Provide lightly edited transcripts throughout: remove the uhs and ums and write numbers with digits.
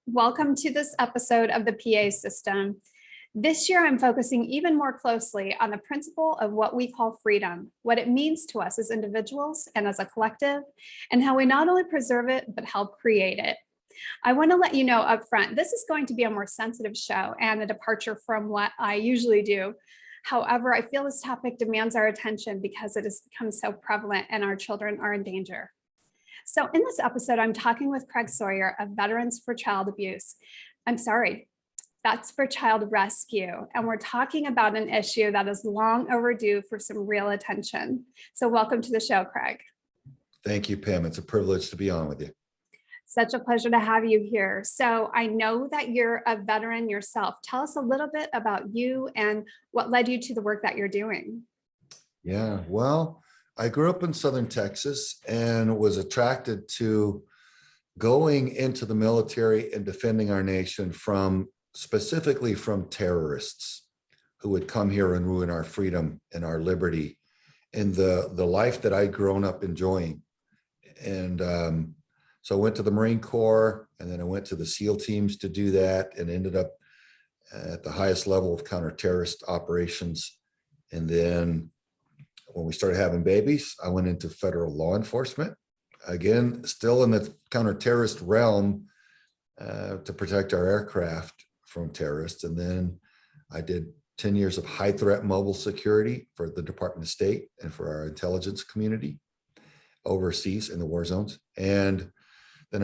Welcome to this episode of the PA System. This year, I'm focusing even more closely on the principle of what we call freedom, what it means to us as individuals and as a collective, and how we not only preserve it, but help create it. I want to let you know up front, this is going to be a more sensitive show and a departure from what I usually do. However, I feel this topic demands our attention because it has become so prevalent and our children are in danger. So in this episode, I'm talking with Craig Sawyer of Veterans for Child Abuse. That's for child rescue. And we're talking about an issue that is long overdue for some real attention. So welcome to the show, Craig. Thank you, Pam. It's a privilege to be on with you. Such a pleasure to have you here. So I know that you're a veteran yourself. Tell us a little bit about you and what led you to the work that you're doing. Yeah, well, I grew up in Southern Texas and was attracted to going into the military and defending our nation specifically from terrorists who would come here and ruin our freedom and our liberty and the life that I'd grown up enjoying. And so I went to the Marine Corps, and then I went to the SEAL teams to do that, and ended up at the highest level of counter-terrorist operations. And then when we started having babies, I went into federal law enforcement, again, still in the counter-terrorist realm, to protect our aircraft from terrorists. And then I did 10 years of high threat mobile security for the Department of State and for our intelligence community overseas in the war zones. And then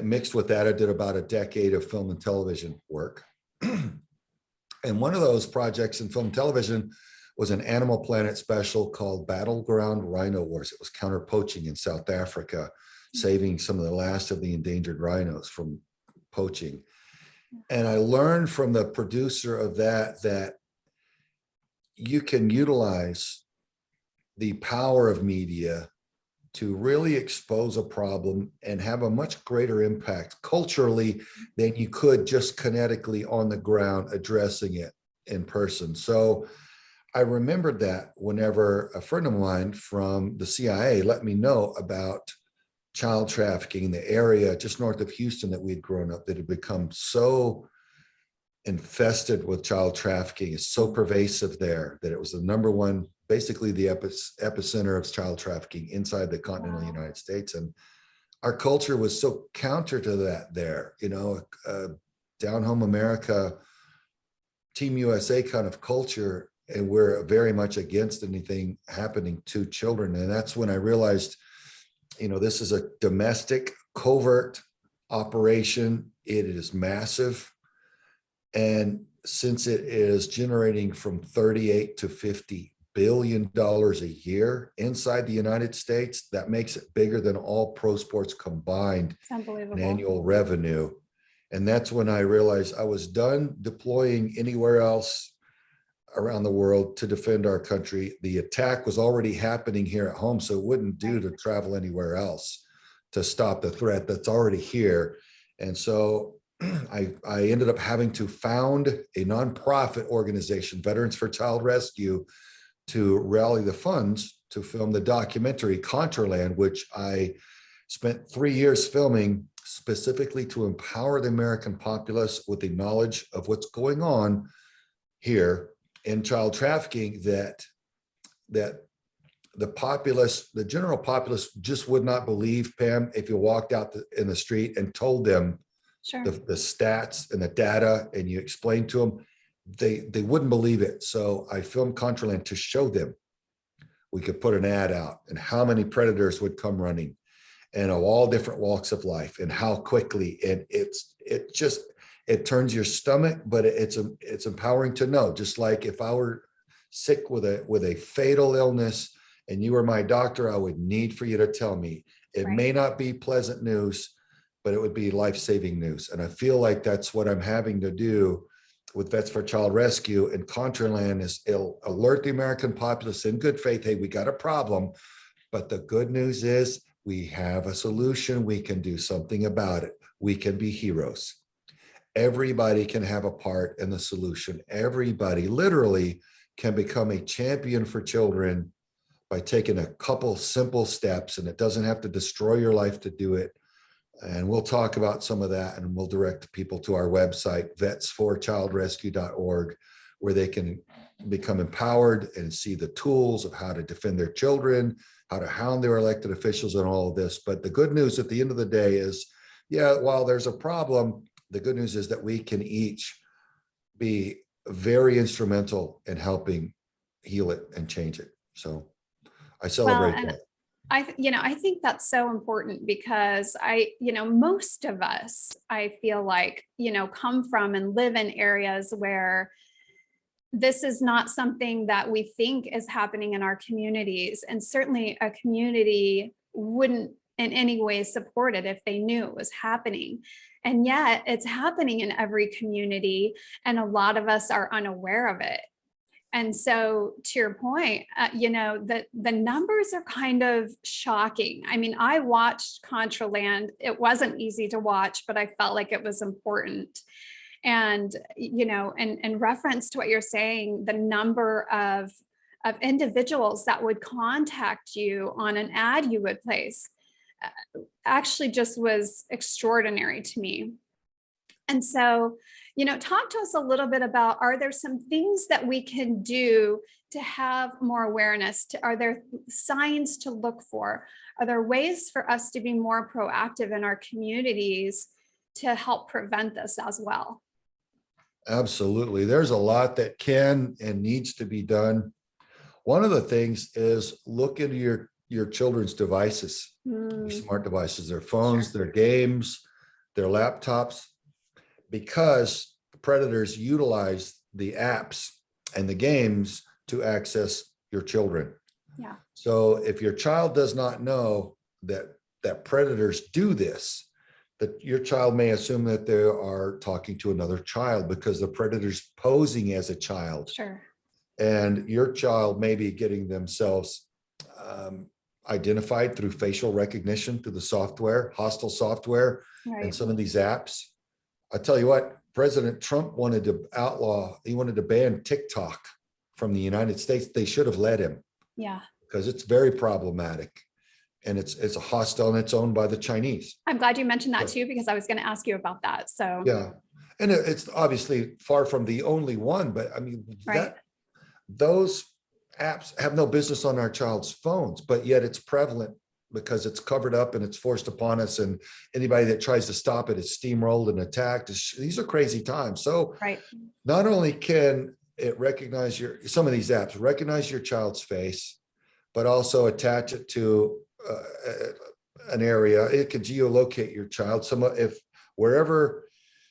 mixed with that, I did about a decade of film and television work. And one of those projects in film and television was an Animal Planet special called Battleground Rhino Wars. It was counter poaching in South Africa, saving some of the last of the endangered rhinos from poaching. And I learned from the producer of that you can utilize the power of media to really expose a problem and have a much greater impact culturally than you could just kinetically on the ground addressing it in person. So I remembered that whenever a friend of mine from the CIA let me know about child trafficking in the area just north of Houston that we had grown up, that had become so infested with child trafficking, is so pervasive there, that it was the number one, basically the epicenter of child trafficking inside the continental United States. And our culture was so counter to that there, down home America, Team USA kind of culture. And we're very much against anything happening to children. And that's when I realized, this is a domestic covert operation. It is massive. And since it is generating from 38 to 50 billion dollars a year inside the United States, that makes it bigger than all pro sports combined in annual revenue. And that's when I realized I was done deploying anywhere else around the world to defend our country. The attack was already happening here at home, so it wouldn't do to travel anywhere else to stop the threat that's already here. And so I ended up having to found a nonprofit organization, Veterans for Child Rescue, to rally the funds to film the documentary Contraland, which I spent 3 years filming specifically to empower the American populace with the knowledge of what's going on here in child trafficking, that the populace, the general populace, just would not believe, Pam, if you walked out in the street and told them the stats and the data, and you explained to them, they wouldn't believe it. So I filmed Contraland to show them we could put an ad out and how many predators would come running, and of all different walks of life, and how quickly. And it turns your stomach, but it's empowering to know. Just like if I were sick with a fatal illness and you were my doctor, I would need for you to tell me. It may not be pleasant news, but it would be life-saving news. And I feel like that's what I'm having to do with Vets for Child Rescue. And Contraland it'll alert the American populace in good faith, hey, we got a problem, but the good news is we have a solution. We can do something about it. We can be heroes. Everybody can have a part in the solution. Everybody literally can become a champion for children by taking a couple simple steps, and it doesn't have to destroy your life to do it. And we'll talk about some of that, and we'll direct people to our website, vets4childrescue.org, where they can become empowered and see the tools of how to defend their children, how to hound their elected officials, and all of this. But the good news at the end of the day is, yeah, while there's a problem, the good news is that we can each be very instrumental in helping heal it and change it. So I celebrate and that. I think that's so important because most of us, I feel like, come from and live in areas where this is not something that we think is happening in our communities. And certainly a community wouldn't in any way support it if they knew it was happening. And yet it's happening in every community, and a lot of us are unaware of it. And so to your point, the numbers are kind of shocking. I mean, I watched Contraland. It wasn't easy to watch, but I felt like it was important. And, in reference to what you're saying, the number of individuals that would contact you on an ad you would place actually just was extraordinary to me. And so, talk to us a little bit about, are there some things that we can do to have more awareness? Are there signs to look for? Are there ways for us to be more proactive in our communities to help prevent this as well? Absolutely. There's a lot that can and needs to be done. One of the things is look into your children's devices, your smart devices, their phones, their games, their laptops, because predators utilize the apps and the games to access your children. Yeah. So if your child does not know that predators do this, that your child may assume that they are talking to another child because the predator's posing as a child. Sure. And your child may be getting themselves identified through facial recognition, through the software, hostile software, and some of these apps. I tell you what, President Trump wanted to ban TikTok from the United States. They should have let him. Yeah. Because it's very problematic. And it's a hostile, and it's owned by the Chinese. I'm glad you mentioned that too, because I was going to ask you about that. So yeah, and it's obviously far from the only one, but I mean, those apps have no business on our child's phones, but yet it's prevalent because it's covered up and it's forced upon us. And anybody that tries to stop it is steamrolled and attacked. These are crazy times. So not only can it recognize some of these apps recognize your child's face, but also attach it to an area. It can geolocate your child. If wherever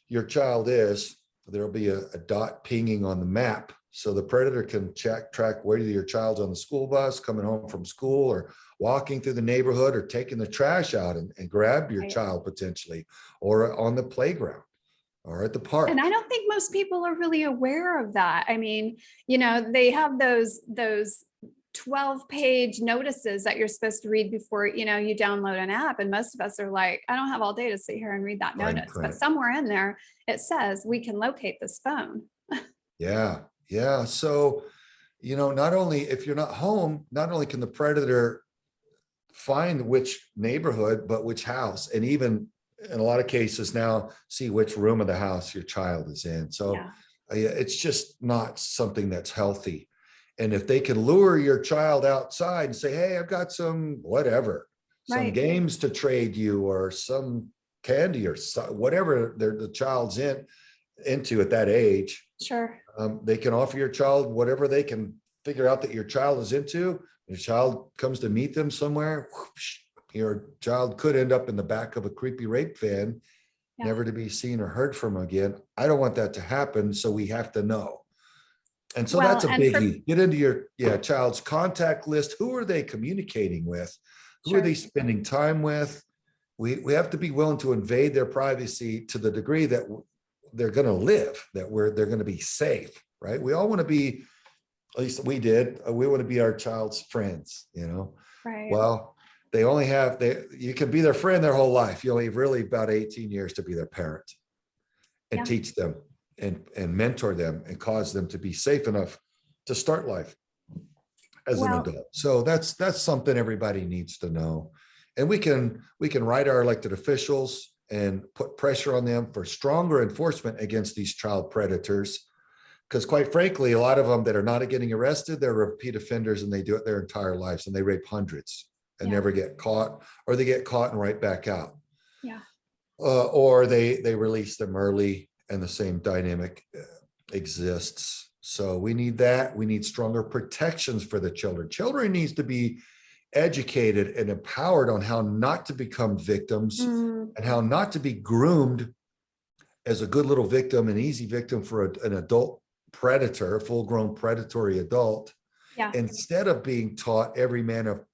your child is, there'll be a dot pinging on the map, so the predator can track whether your child's on the school bus, coming home from school, or walking through the neighborhood, or taking the trash out and grab your child potentially, or on the playground or at the park. And I don't think most people are really aware of that. I mean, they have those 12-page notices that you're supposed to read before, you download an app. And most of us are like, I don't have all day to sit here and read that notice. But somewhere in there, it says we can locate this phone. Yeah. Yeah. So, not only if you're not home, not only can the predator find which neighborhood, but which house, and even in a lot of cases now see which room of the house your child is in. So it's just not something that's healthy. And if they can lure your child outside and say, hey, I've got some some games to trade you, or some candy, or whatever the child's into at that age. Sure. They can offer your child whatever they can figure out that your child is into. Your child comes to meet them somewhere, whoosh, your child could end up in the back of a creepy rape van, never to be seen or heard from again. I don't want that to happen. So we have to know. And so that's a biggie. Get into your child's contact list. Who are they communicating with? Who are they spending time with? We have to be willing to invade their privacy to the degree that they're going to live, that they're going to be safe, right? We all want to be, at least we did, we want to be our child's friends, Right. Well, you can be their friend their whole life. You only have really about 18 years to be their parent and teach them and mentor them and cause them to be safe enough to start life as an adult. So that's something everybody needs to know. And we can write our elected officials and put pressure on them for stronger enforcement against these child predators. Because quite frankly, a lot of them that are not getting arrested, they're repeat offenders and they do it their entire lives and they rape hundreds and Yeah. never get caught, or they get caught and right back out. Yeah. Or they release them early and the same dynamic exists. So we need that. We need stronger protections for the children. Children needs to be educated and empowered on how not to become victims and how not to be groomed as a good little victim, an easy victim for an adult predator, a full-grown predatory adult, Yeah. instead of being taught every manner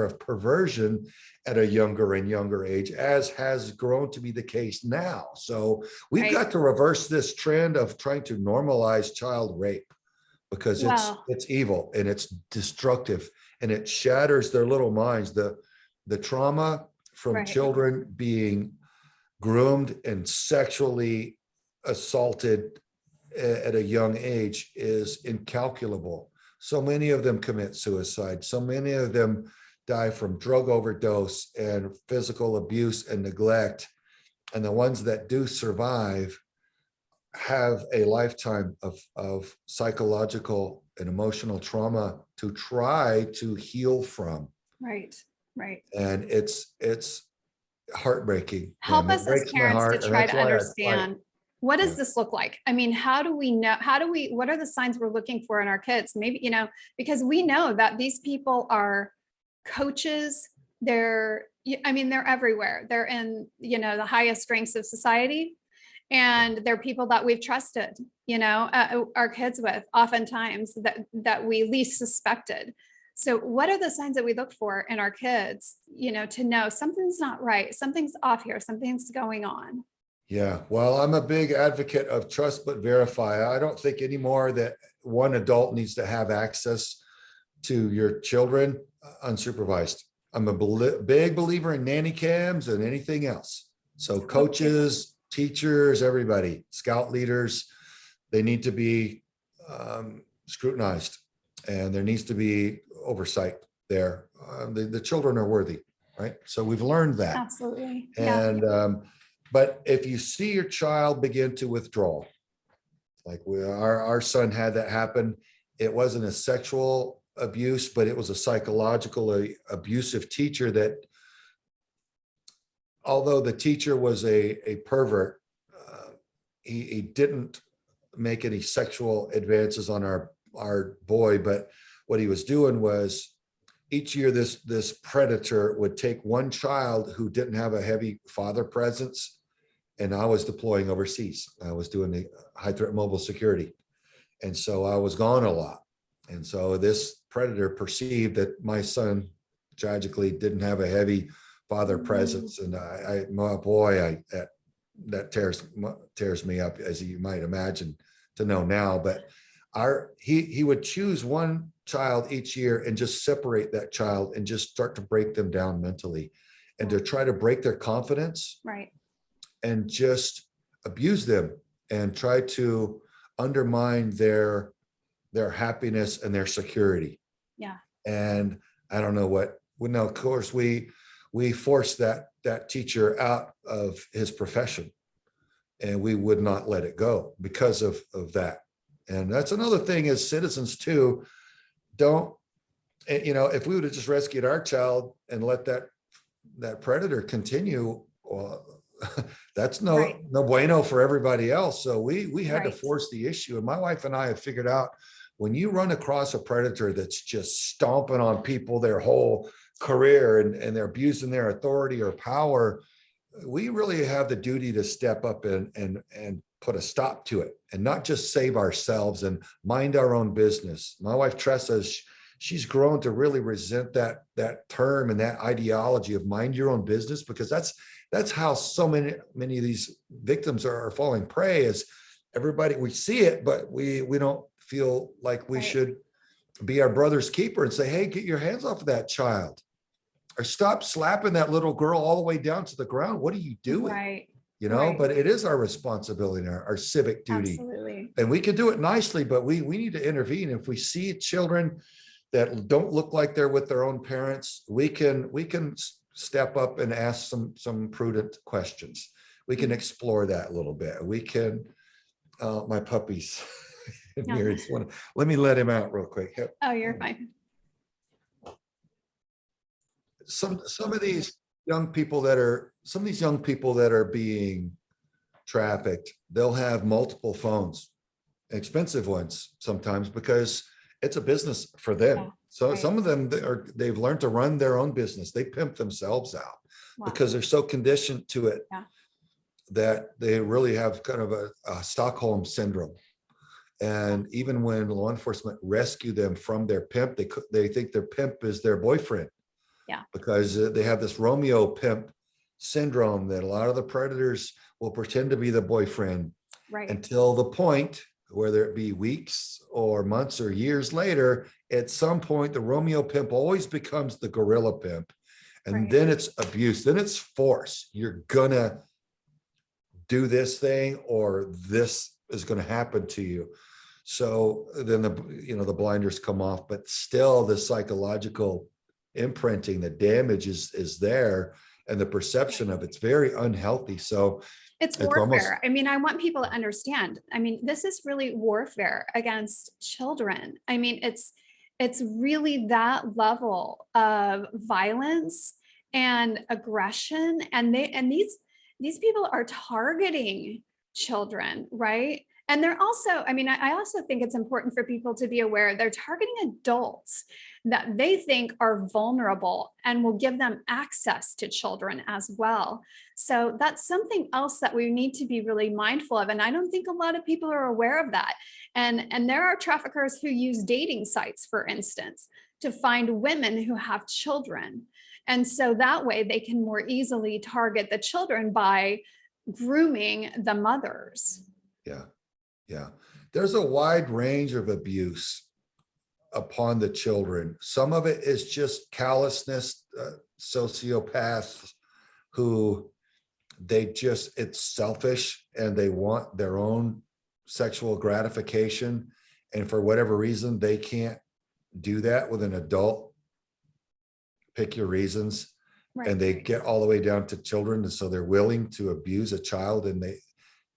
of perversion at a younger and younger age, as has grown to be the case now. So we've got to reverse this trend of trying to normalize child rape, because it's evil and it's destructive and it shatters their little minds. The trauma from children being groomed and sexually assaulted at a young age is incalculable. So many of them commit suicide. So many of them die from drug overdose and physical abuse and neglect. And the ones that do survive have a lifetime of psychological and emotional trauma to try to heal from. Right. And it's heartbreaking. Help us as parents to try to understand, what does this look like? I mean, how do we know, what are the signs we're looking for in our kids? Maybe, because we know that these people are coaches. They're everywhere. They're in, the highest ranks of society. And they're people that we've trusted, our kids with, oftentimes that we least suspected. So what are the signs that we look for in our kids, to know something's not right, something's off here, something's going on? Yeah, well, I'm a big advocate of trust but verify. I don't think anymore that one adult needs to have access to your children unsupervised. I'm a big believer in nanny cams and anything else. So coaches, teachers, everybody, scout leaders, they need to be scrutinized, and there needs to be oversight there. The children are worthy, right? So we've learned that. Absolutely. And but if you see your child begin to withdraw, like our son had that happen, it wasn't a sexual abuse, but it was a psychological abusive teacher that, although the teacher was a pervert, he didn't make any sexual advances on our boy. But what he was doing was, each year this predator would take one child who didn't have a heavy father presence, and I was deploying overseas. I was doing the high threat mobile security, and so I was gone a lot. And so this predator perceived that my son tragically didn't have a heavy father presence, and that tears me up, as you might imagine, to know now. But he would choose one child each year and just separate that child and just start to break them down mentally, and to try to break their confidence, right, and just abuse them and try to undermine their happiness and their security. Yeah. And I don't know what. Well, no, of course we forced that teacher out of his profession, and we would not let it go because of that. And that's another thing as citizens too. Don't, if we would have just rescued our child and let that predator continue, well, that's no bueno for everybody else. So we had to force the issue. And my wife and I have figured out, when you run across a predator that's just stomping on people their whole career, and they're abusing their authority or power, we really have the duty to step up and put a stop to it, and not just save ourselves and mind our own business. My wife Tressa, she's grown to really resent that term and that ideology of mind your own business, because that's how so many of these victims are falling prey. Is everybody, we see it, but we don't feel like we should be our brother's keeper and say, hey, get your hands off of that child, or stop slapping that little girl all the way down to the ground. What are you doing? Right. But it is our responsibility and our civic duty. Absolutely. And we can do it nicely, but we need to intervene. If we see children that don't look like they're with their own parents, we can step up and ask some prudent questions. We can explore that a little bit. We can, my puppy's in here. Let me let him out real quick. Oh, you're fine. Some of these young people that are being trafficked, they'll have multiple phones, expensive ones sometimes, because it's a business for them. Yeah, So right. some of them they've learned to run their own business. They pimp themselves out Wow. because they're so conditioned to it Yeah. that they really have kind of a Stockholm syndrome. And even when law enforcement rescue them from their pimp, they think their pimp is their boyfriend. Yeah. Because they have this Romeo pimp syndrome that a lot of the predators will pretend to be the boyfriend, Right. until the point, whether it be weeks or months or years later, at some point, the Romeo pimp always becomes the gorilla pimp. And Right. then it's abuse, then it's force. You're gonna do this thing or this is gonna happen to you. So then the blinders come off, but still the psychological imprinting, the damage is there, and the perception of it's very unhealthy. So it's warfare. I mean, I want people to understand. I mean, this is really warfare against children. I mean, it's really that level of violence and aggression, and these people are targeting children, right? And they're also, I mean, I also think it's important for people to be aware they're targeting adults that they think are vulnerable and will give them access to children as well. So that's something else that we need to be really mindful of. And I don't think a lot of people are aware of that. And there are traffickers who use dating sites, for instance, to find women who have children. And so that way they can more easily target the children by grooming the mothers. Yeah. Yeah. There's a wide range of abuse upon the children. Some of it is just callousness, sociopaths who it's selfish and they want their own sexual gratification. And for whatever reason, they can't do that with an adult. Pick your reasons. Right. And they get all the way down to children. And so they're willing to abuse a child, and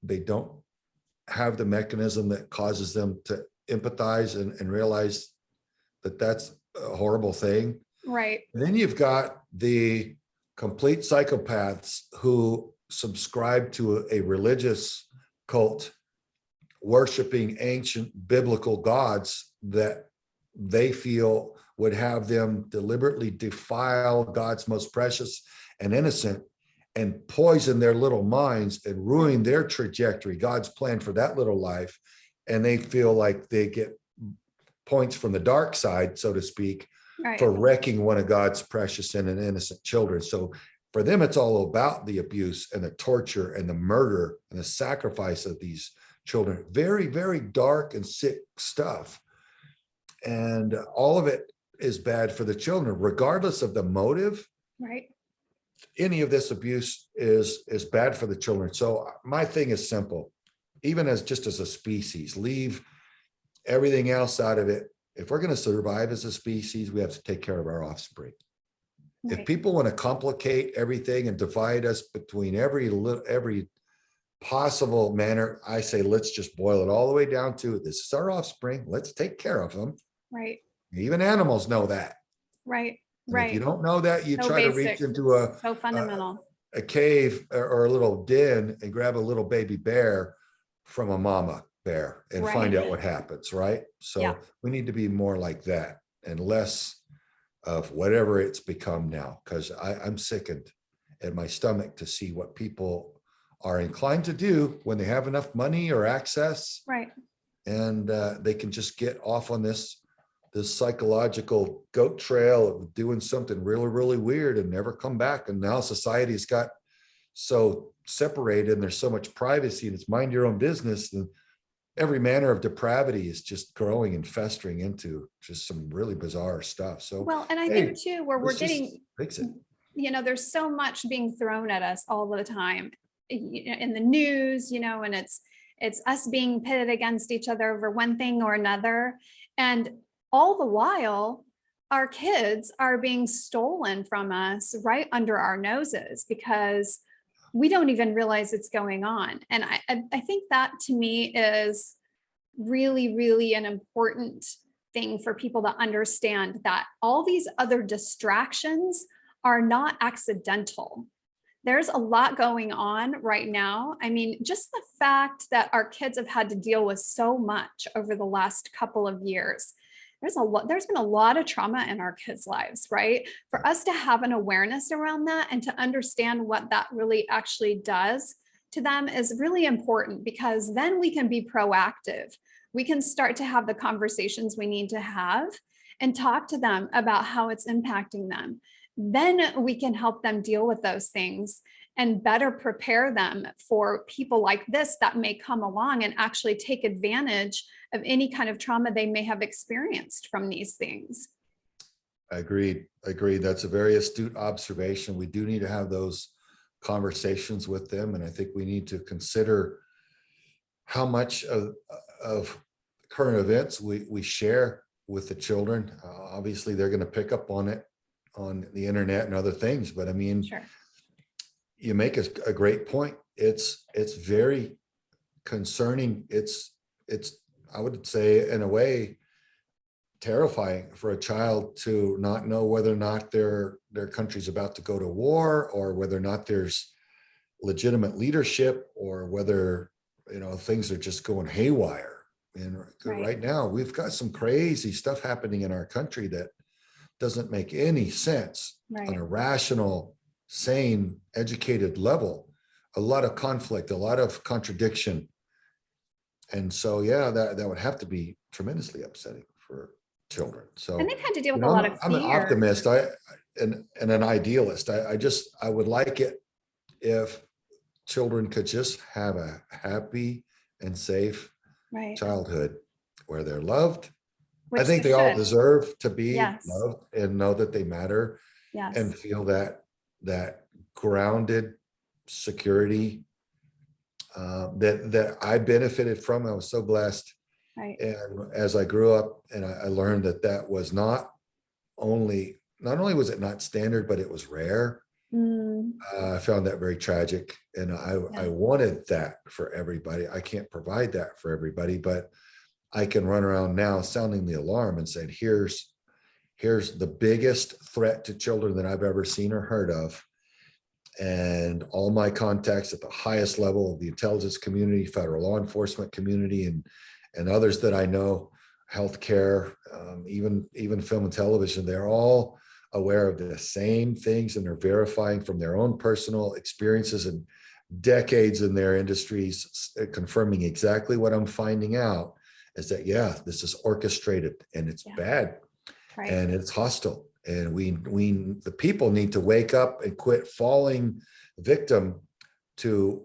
they don't have the mechanism that causes them to empathize and realize that that's a horrible thing. Right. And then you've got the complete psychopaths who subscribe to a religious cult worshiping ancient biblical gods that they feel would have them deliberately defile God's most precious and innocent and poison their little minds and ruin their trajectory, God's plan for that little life. And they feel like they get points from the dark side, so to speak, right, for wrecking one of God's precious and innocent children. So for them, it's all about the abuse and the torture and the murder and the sacrifice of these children. Very, very dark and sick stuff. And all of it is bad for the children, regardless of the motive. Right. Any of this abuse is bad for the children. So my thing is simple. Even as a species, leave everything else out of it. If we're going to survive as a species, we have to take care of our offspring. Right. If people want to complicate everything and divide us between every possible manner, I say, let's just boil it all the way down to this is our offspring. Let's take care of them. Right. Even animals know that. Right. And right. if you don't know that, you try to reach into a cave or a little den and grab a little baby bear from a mama bear and find out what happens, right? So we need to be more like that and less of whatever it's become now, because I'm sickened at my stomach to see what people are inclined to do when they have enough money or access. Right. And they can just get off on this psychological goat trail of doing something really, really weird and never come back. And now society's got so separated and there's so much privacy and it's mind your own business. And every manner of depravity is just growing and festering into just some really bizarre stuff. So, well, and I think too, where we're getting, fix it. There's so much being thrown at us all the time in the news, and it's us being pitted against each other over one thing or another. And all the while, our kids are being stolen from us right under our noses because we don't even realize it's going on. And I think that to me is really, really an important thing for people to understand, that all these other distractions are not accidental. There's a lot going on right now. I mean, just the fact that our kids have had to deal with so much over the last couple of years. There's been a lot of trauma in our kids' lives, right? For us to have an awareness around that and to understand what that really actually does to them is really important, because then we can be proactive. We can start to have the conversations we need to have and talk to them about how it's impacting them. Then we can help them deal with those things and better prepare them for people like this that may come along and actually take advantage of any kind of trauma they may have experienced from these things. Agreed. That's a very astute observation. We do need to have those conversations with them. And I think we need to consider how much of current events we share with the children. Obviously, they're going to pick up on it on the internet and other things. But I mean, Sure. You make a great point. It's very concerning. It's I would say, in a way, terrifying for a child to not know whether or not their country's about to go to war, or whether or not there's legitimate leadership, or whether things are just going haywire. And right now we've got some crazy stuff happening in our country that doesn't make any sense on a rational, sane, educated level. A lot of conflict, a lot of contradiction. And so, yeah, that would have to be tremendously upsetting for children. So, and they've had to deal with a lot of fear. I'm an optimist, and an idealist. I would like it if children could just have a happy and safe childhood where they're loved. I think they all deserve to be loved and know that they matter, and feel that grounded security that I benefited from. I was so blessed. And as I grew up, and I learned that was not only was it not standard, but it was rare. I found that very tragic, and I wanted that for everybody. I can't provide that for everybody, but I can run around now sounding the alarm and saying, here's the biggest threat to children that I've ever seen or heard of. And all my contacts at the highest level of the intelligence community, federal law enforcement community, and others that I know, healthcare, even film and television, they're all aware of the same things, and they're verifying from their own personal experiences and decades in their industries, confirming exactly what I'm finding out, is that, this is orchestrated, and it's bad, and it's hostile. And the people need to wake up and quit falling victim to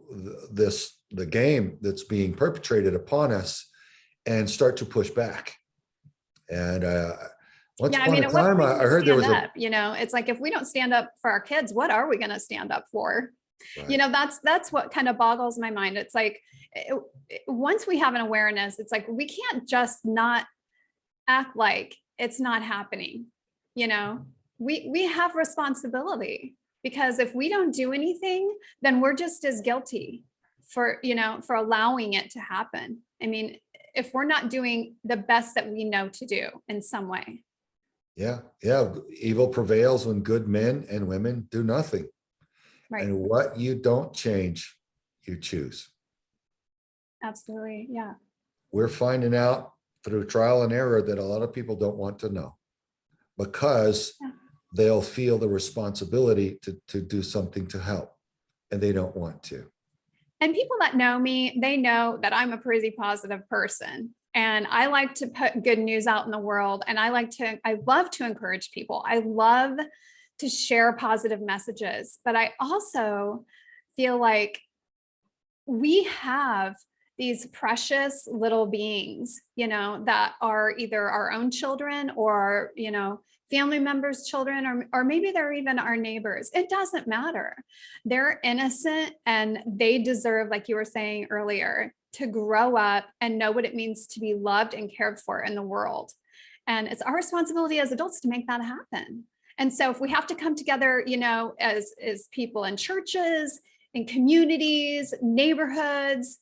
the game that's being perpetrated upon us, and start to push back. And once upon a time, I heard there was it's like, if we don't stand up for our kids, what are we going to stand up for? That's what kind of boggles my mind. It's like, once we have an awareness, it's like, we can't just not act like it's not happening. We have responsibility, because if we don't do anything, then we're just as guilty for allowing it to happen. I mean, if we're not doing the best that we know to do in some way. Yeah. Evil prevails when good men and women do nothing. And what you don't change, you choose. Absolutely. Yeah. We're finding out through trial and error that a lot of people don't want to know, because they'll feel the responsibility to do something to help, and they don't want to. And people that know me, they know that I'm a pretty positive person, and I like to put good news out in the world. And I love to encourage people. I love to share positive messages, but I also feel like we have these precious little beings, that are either our own children, or, family members' children, or maybe they're even our neighbors. It doesn't matter. They're innocent, and they deserve, like you were saying earlier, to grow up and know what it means to be loved and cared for in the world. And it's our responsibility as adults to make that happen. And so if we have to come together, as people in churches, in communities, neighborhoods,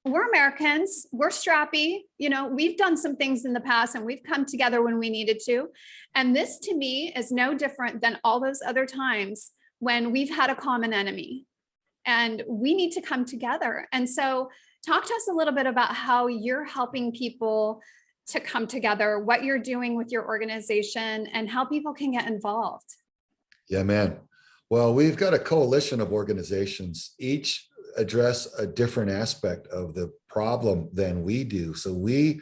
we're Americans, we're strappy, we've done some things in the past and we've come together when we needed to. And this to me is no different than all those other times when we've had a common enemy and we need to come together. And so talk to us a little bit about how you're helping people to come together, what you're doing with your organization, and how people can get involved. Yeah, man. Well, we've got a coalition of organizations, each address a different aspect of the problem than we do. So we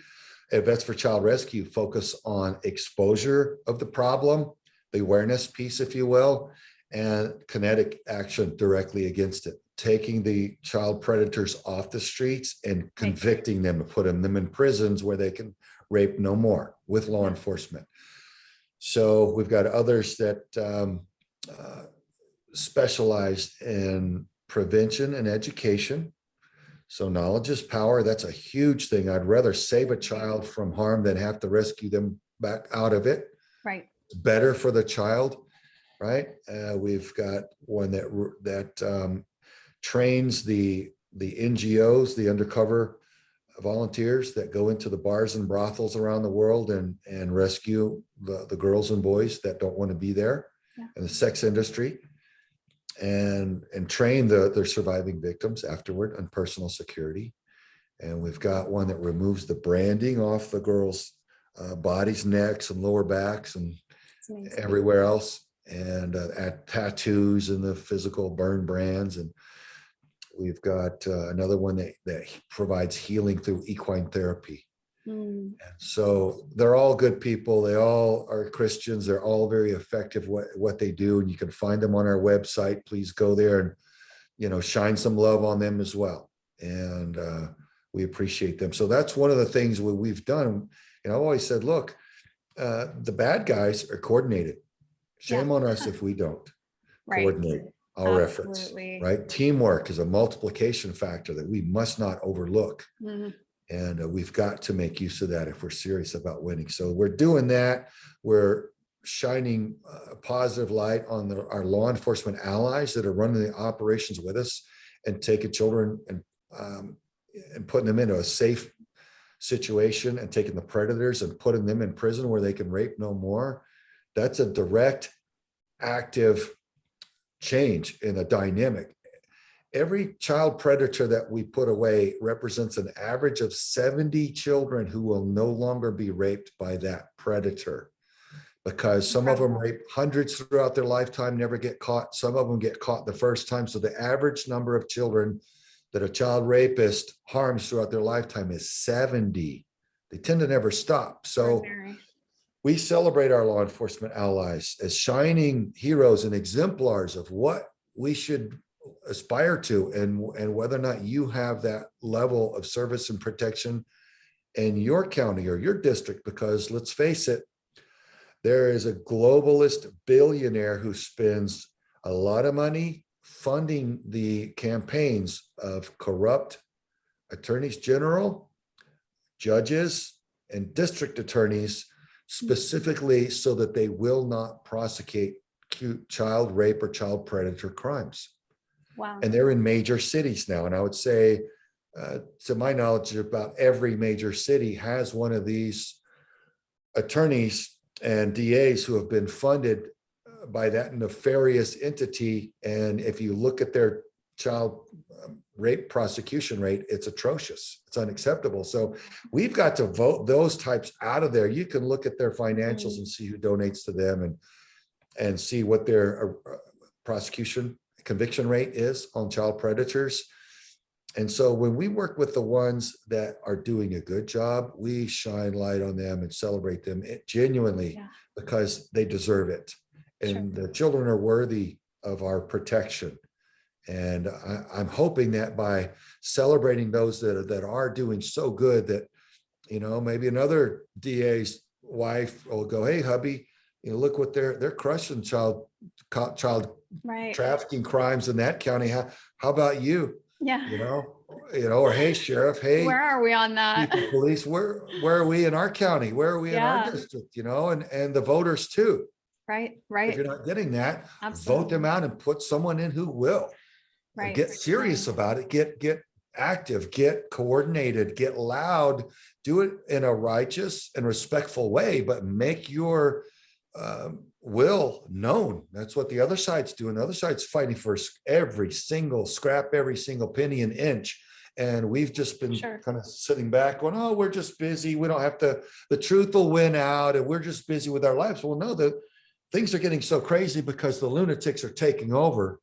at Vets for Child Rescue focus on exposure of the problem, the awareness piece, if you will, and kinetic action directly against it, taking the child predators off the streets and convicting them and putting them in prisons where they can rape no more with law enforcement. So we've got others that specialize in prevention and education. So knowledge is power. That's a huge thing. I'd rather save a child from harm than have to rescue them back out of it. Right. It's better for the child, right? We've got one that trains the NGOs, the undercover volunteers that go into the bars and brothels around the world and rescue the girls and boys that don't want to be there in the sex industry, and train their surviving victims afterward on personal security. And we've got one that removes the branding off the girls' bodies, necks, and lower backs, and everywhere else, and add tattoos and the physical burn brands. And we've got another one that provides healing through equine therapy. And so they're all good people. They all are Christians. They're all very effective what they do. And you can find them on our website. Please go there and, shine some love on them as well. And we appreciate them. So that's one of the things we've done. I've always said, look, the bad guys are coordinated. Shame on us if we don't coordinate our efforts, right? Teamwork is a multiplication factor that we must not overlook. And we've got to make use of that if we're serious about winning. So we're doing that. We're shining a positive light on our law enforcement allies that are running the operations with us and taking children and putting them into a safe situation, and taking the predators and putting them in prison where they can rape no more. That's a direct, active change in the dynamic. Every child predator that we put away represents an average of 70 children who will no longer be raped by that predator, because some of them rape hundreds throughout their lifetime, never get caught. Some of them get caught the first time. So the average number of children that a child rapist harms throughout their lifetime is 70. They tend to never stop. So we celebrate our law enforcement allies as shining heroes and exemplars of what we should aspire to, and whether or not you have that level of service and protection in your county or your district. Because let's face it, there is a globalist billionaire who spends a lot of money funding the campaigns of corrupt attorneys general, judges, and district attorneys, specifically so that they will not prosecute child rape or child predator crimes. Wow. And they're in major cities now. And I would say, to my knowledge, about every major city has one of these attorneys and DAs who have been funded by that nefarious entity. And if you look at their child rape prosecution rate, it's atrocious. It's unacceptable. So we've got to vote those types out of there. You can look at their financials and see who donates to them, and see what their prosecution conviction rate is on child predators. And so when we work with the ones that are doing a good job, we shine light on them and celebrate them genuinely, because they deserve it. And the children are worthy of our protection. And I'm hoping that by celebrating those that are doing so good, that, maybe another DA's wife will go, hey, hubby, look what they're crushing child trafficking crimes in that county. How about you? Yeah. Or hey, sheriff, Where hey, are we on that? chief of police, where are we in our county? Where are we in our Yeah. district? And the voters too. Right. If Right. you're not getting that, vote them Absolutely. out and put someone in who will. Right. Get serious about it. Get active, get coordinated, get loud, do it in a righteous and respectful way, but make your will known. That's what the other side's doing. The other side's fighting for every single scrap, every single penny and inch. And we've just been Sure. kind of sitting back going, oh, we're just busy. We don't have to, the truth will win out and we're just busy with our lives. Well, no, the things are getting so crazy because the lunatics are taking over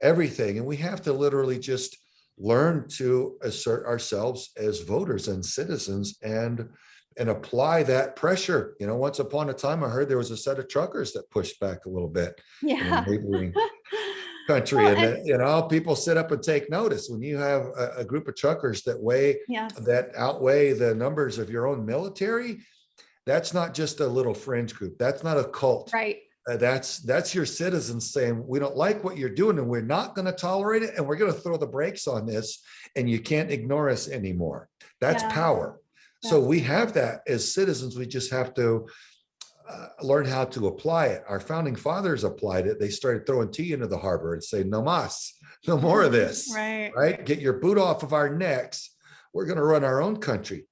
everything. And we have to literally just learn to assert ourselves as voters and citizens and apply that pressure. Once upon a time, I heard there was a set of truckers that pushed back a little bit in a Yeah. neighboring country. Well, And and that, people sit up and take notice when you have a group of truckers yes. that outweigh the numbers of your own military. That's not just a little fringe group. That's not a cult. Right. That's your citizens saying, we don't like what you're doing and we're not going to tolerate it. And we're going to throw the brakes on this and you can't ignore us anymore. That's Yeah. power. So we have that as citizens. We just have to learn how to apply it. Our founding fathers applied it. They started throwing tea into the harbor and say, no mas, no more of this, right? Get your boot off of our necks. We're going to run our own country.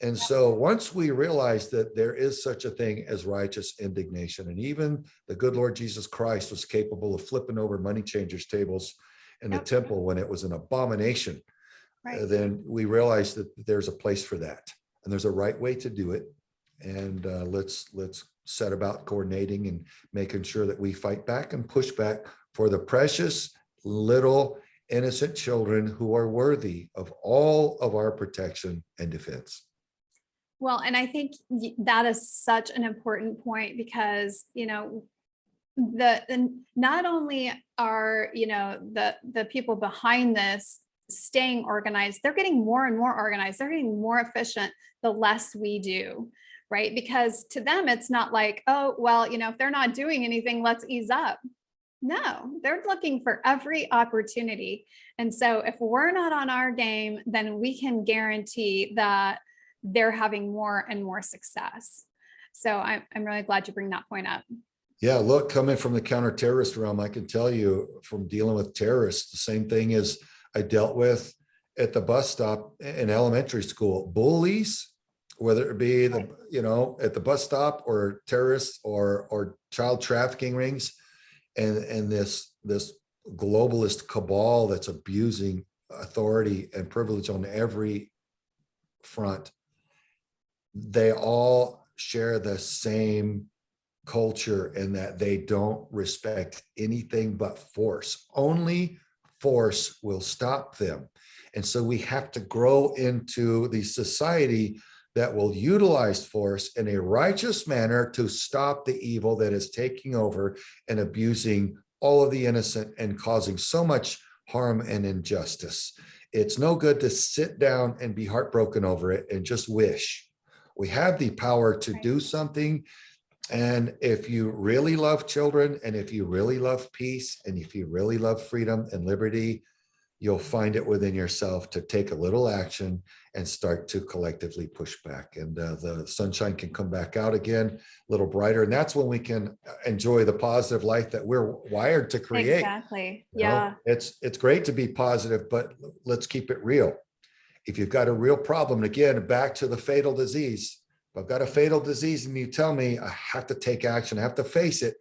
And so once we realize that there is such a thing as righteous indignation, and even the good Lord Jesus Christ was capable of flipping over money changers' tables in the temple when it was an abomination, then we realize that there's a place for that. And there's a right way to do it. And let's set about coordinating and making sure that we fight back and push back for the precious little innocent children who are worthy of all of our protection and defense. Well, and I think that is such an important point because, not only are, the people behind this staying organized, they're getting more and more organized. They're getting more efficient the less we do, right? Because to them, it's not like, oh, well, if they're not doing anything, let's ease up. No, they're looking for every opportunity. And so if we're not on our game, then we can guarantee that they're having more and more success. So I'm really glad you bring that point up. Yeah, look, coming from the counter-terrorist realm, I can tell you from dealing with terrorists, the same thing as I dealt with at the bus stop in elementary school. Bullies, whether it be at the bus stop or terrorists or child trafficking rings, and this globalist cabal that's abusing authority and privilege on every front. They all share the same culture in that they don't respect anything but force. Only force will stop them. And so we have to grow into the society that will utilize force in a righteous manner to stop the evil that is taking over and abusing all of the innocent and causing so much harm and injustice. It's no good to sit down and be heartbroken over it and just wish. We have the power to do something. And if you really love children, and if you really love peace, and if you really love freedom and liberty, you'll find it within yourself to take a little action and start to collectively push back. And the sunshine can come back out again, a little brighter. And that's when we can enjoy the positive life that we're wired to create. Exactly. Yeah. It's great to be positive, but let's keep it real. If you've got a real problem, again, back to the fatal disease, if I've got a fatal disease and you tell me I have to take action, I have to face it,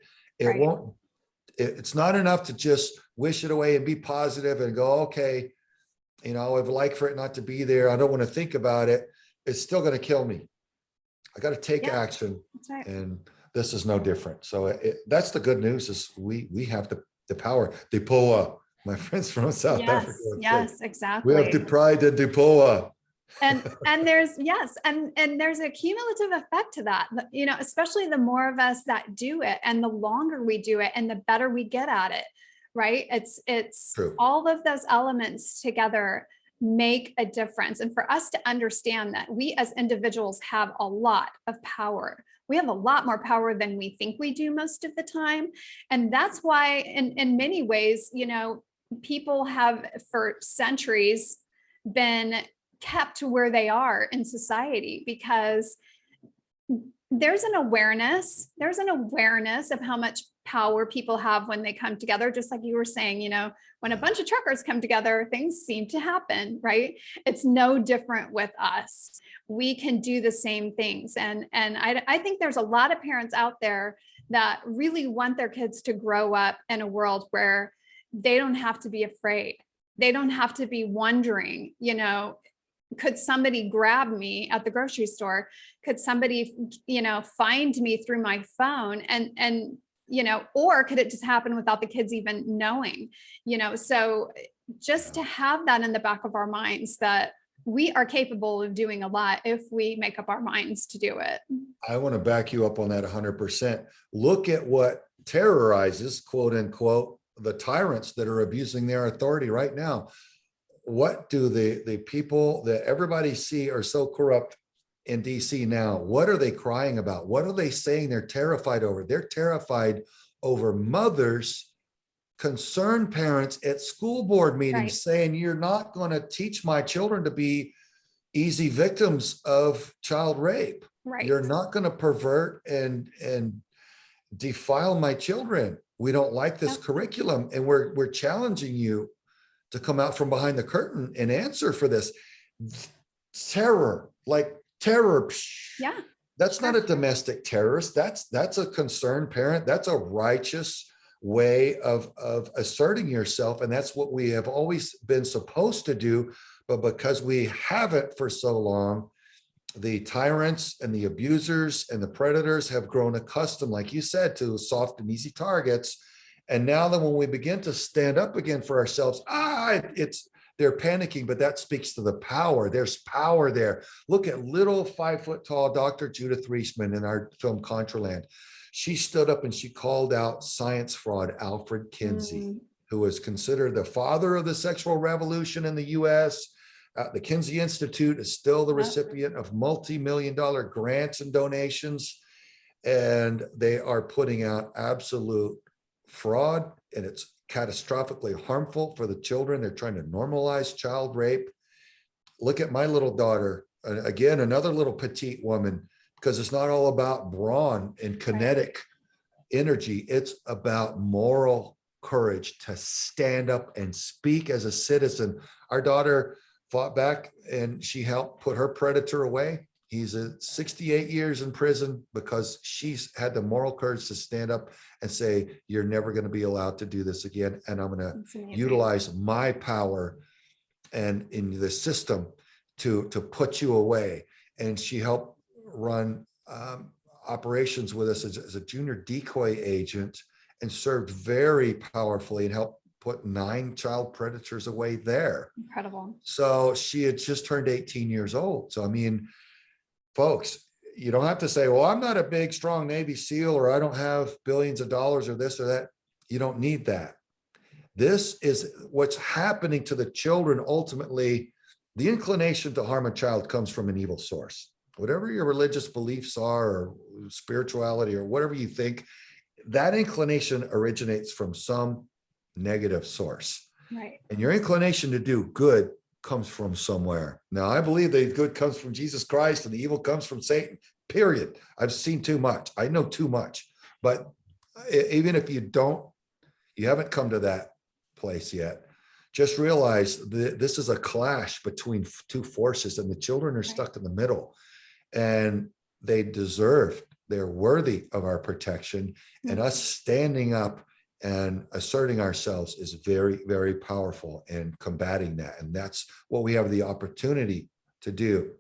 it's not enough to just wish it away and be positive and go, okay, I would like for it not to be there. I don't want to think about it. It's still going to kill me. I got to take action. That's right. And this is no different. So that's the good news is we have the power. Depoa, my friends from South Africa. Yes, exactly. We have the pride in Depoa. and there's and there's a cumulative effect to that, especially the more of us that do it and the longer we do it and the better we get at it, right? It's True. All of those elements together make a difference. And for us to understand that we as individuals have a lot of power. We have a lot more power than we think we do most of the time. And that's why in many ways, people have for centuries been kept where they are in society because there's an awareness of how much power people have when they come together. Just like you were saying, when a bunch of truckers come together, things seem to happen, right? It's no different with us. We can do the same things. And I think there's a lot of parents out there that really want their kids to grow up in a world where they don't have to be afraid. They don't have to be wondering, could somebody grab me at the grocery store? Could somebody, find me through my phone? And or could it just happen without the kids even knowing? So just to have that in the back of our minds that we are capable of doing a lot if we make up our minds to do it. I want to back you up on that 100%. Look at what terrorizes, quote unquote, the tyrants that are abusing their authority right now. What do the people that everybody see are so corrupt in DC now? What are they crying about? What are they saying they're terrified over? They're terrified over mothers, concerned parents at school board meetings, right, saying, you're not going to teach my children to be easy victims of child rape. Right. You're not going to pervert and defile my children. We don't like this curriculum, and we're challenging you to come out from behind the curtain and answer for this. Terror, like terror. Yeah. That's not a domestic terrorist. That's a concerned parent. That's a righteous way of asserting yourself. And that's what we have always been supposed to do. But because we haven't for so long, the tyrants and the abusers and the predators have grown accustomed, like you said, to soft and easy targets. And now that when we begin to stand up again for ourselves, they're panicking, but that speaks to the power. There's power there. Look at little 5 foot tall Dr. Judith Reisman in our film Contraland. She stood up and she called out science fraud Alfred Kinsey, who was considered the father of the sexual revolution in the US. The Kinsey Institute is still the recipient of multi-million-dollar grants and donations. And they are putting out absolute fraud, and it's catastrophically harmful for the children. They're trying to normalize child rape. Look at my little daughter, again, another little petite woman, because it's not all about brawn and kinetic energy. It's about moral courage to stand up and speak as a citizen. Our daughter fought back and she helped put her predator away. He's 68 years in prison because she's had the moral courage to stand up and say, you're never going to be allowed to do this again. And I'm going to utilize my power and in the system to put you away. And she helped run operations with us as a junior decoy agent and served very powerfully and helped put 9 child predators away there. Incredible. So she had just turned 18 years old. So, I mean, folks, you don't have to say, well, I'm not a big, strong Navy SEAL, or I don't have billions of dollars or this or that. You don't need that. This is what's happening to the children. Ultimately, the inclination to harm a child comes from an evil source. Whatever your religious beliefs are, or spirituality, or whatever you think, that inclination originates from some negative source. Right. And your inclination to do good comes from somewhere. Now, I believe the good comes from Jesus Christ and the evil comes from Satan, period. I've seen too much. I know too much. But even if you haven't come to that place yet, just realize that this is a clash between two forces, and the children are stuck in the middle, and they're worthy of our protection. And us standing up and asserting ourselves is very, very powerful in combating that. And that's what we have the opportunity to do.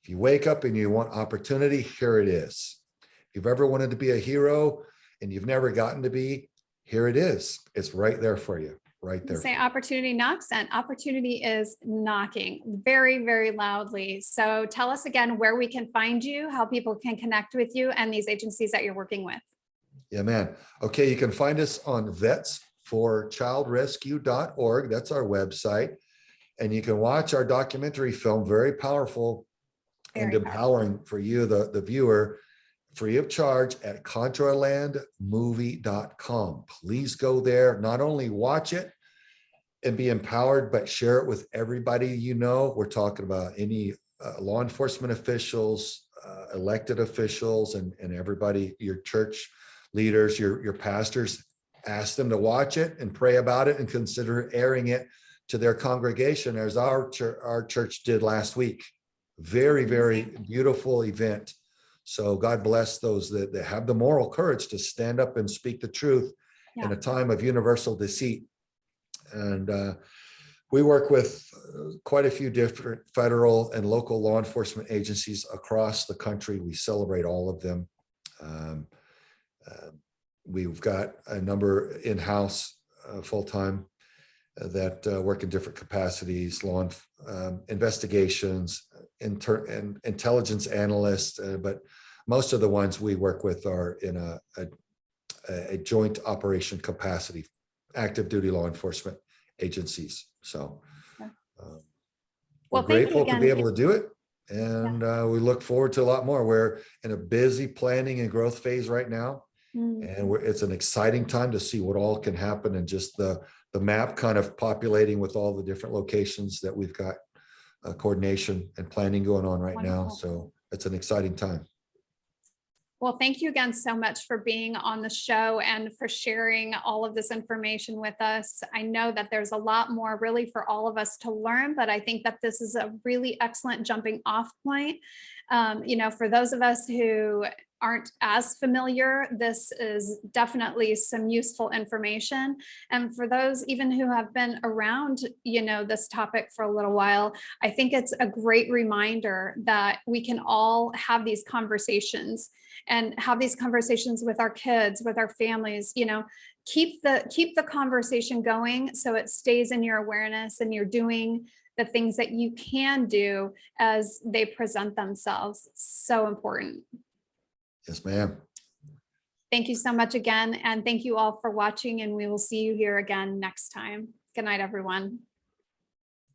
If you wake up and you want opportunity, here it is. If you've ever wanted to be a hero and you've never gotten to be, here it is. It's right there for you, right there. Say opportunity knocks, and opportunity is knocking very, very loudly. So tell us again where we can find you, how people can connect with you and these agencies that you're working with. Yeah, man. Okay, you can find us on vetsforchildrescue.org. That's our website. And you can watch our documentary film, very powerful and empowering for you, the viewer, free of charge at contralandmovie.com. Please go there. Not only watch it, and be empowered, but share it with everybody. You know, we're talking about any law enforcement officials, elected officials, and everybody, your church leaders, your pastors. Ask them to watch it and pray about it and consider airing it to their congregation, as our church did last week. Very, very beautiful event. So God bless those that have the moral courage to stand up and speak the truth in a time of universal deceit. And we work with quite a few different federal and local law enforcement agencies across the country. We celebrate all of them. We've got a number in-house full-time that work in different capacities, investigations, and intelligence analysts, but most of the ones we work with are in a joint operation capacity, active duty law enforcement agencies. So we're grateful to be able to do it. And we look forward to a lot more. We're in a busy planning and growth phase right now. And it's an exciting time to see what all can happen, and just the map kind of populating with all the different locations that we've got coordination and planning going on right now. So it's an exciting time. Well, thank you again so much for being on the show and for sharing all of this information with us. I know that there's a lot more really for all of us to learn, but I think that this is a really excellent jumping off point. You know, for those of us who aren't as familiar, this is definitely some useful information. And for those even who have been around, you know, this topic for a little while, I think it's a great reminder that we can all have these conversations and have these conversations with our kids, with our families, you know, keep the conversation going so it stays in your awareness and you're doing the things that you can do as they present themselves. So important. Yes, ma'am. Thank you so much again. And thank you all for watching, and we will see you here again next time. Good night, everyone.